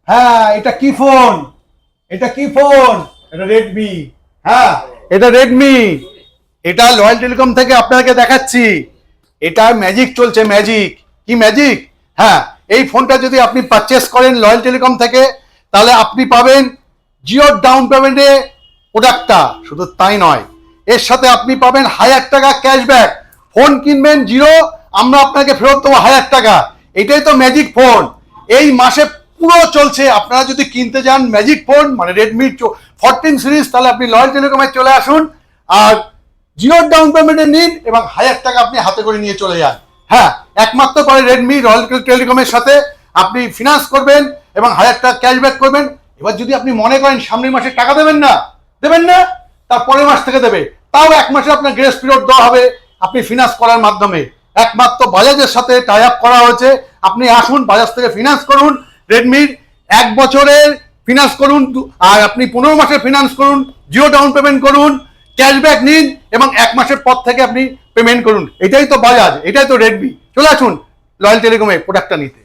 হ্যাঁ, এটা কি ফোন? এটা কি ফোন? এটা রেডমি। হ্যাঁ, এটা রেডমি। এটা রয়্যাল টেলিকম থেকে আপনাকে দেখাচ্ছি। এটা ম্যাজিক চলছে, ম্যাজিক। কি ম্যাজিক? হ্যাঁ, এই ফোনটা যদি আপনি পারচেস করেন রয়্যাল টেলিকম থেকে, তাহলে আপনি পাবেন জিরো ডাউন পেমেন্টে প্রোডাক্টটা। শুধু তাই নয়, এর সাথে আপনি পাবেন 1000 টাকা ক্যাশব্যাক। ফোন কিনবেন জিরো, আমরা আপনাকে ফেরত দেবো 1000 টাকা। এটাই তো ম্যাজিক ফোন। এই মাসে পুরো চলছে। আপনারা যদি কিনতে যান ম্যাজিক ফোন মানে রেডমি 14 সিরিজ, তাহলে আপনি রয়্যাল টেলিকমে চলে আসুন আর জিরো ডাউন পেমেন্টে নিন এবং 1000 টাকা আপনি হাতে করে নিয়ে চলে যান। হ্যাঁ, একমাত্র পারে রেডমি রয়্যাল টেলিকমের সাথে আপনি ফিনান্স করবেন এবং 1000 টাকা ক্যাশব্যাক করবেন। এবার যদি আপনি মনে করেন সামনের মাসে টাকা দেবেন না, তার পরের মাস থেকে দেবে, তাও এক মাসে আপনার গ্রেস পিরিয়ড দেওয়া হবে আপনি ফিনান্স করার মাধ্যমে। একমাত্র বাজাজের সাথে টাই আপ করা হয়েছে। আপনি আসুন, বাজাজ থেকে ফিনান্স করুন। রেডমির 1 বছরের ফিনান্স করুন আর আপনি 15 মাসের ফিনান্স করুন, জিরো ডাউন পেমেন্ট করুন, ক্যাশব্যাক নিন এবং 1 মাসের পর থেকে আপনি পেমেন্ট করুন। এটাই তো বাজাজ, এটাই তো রেডমি। চলে আসুন রয়্যাল টেলিকমে প্রোডাক্টটা নিতে।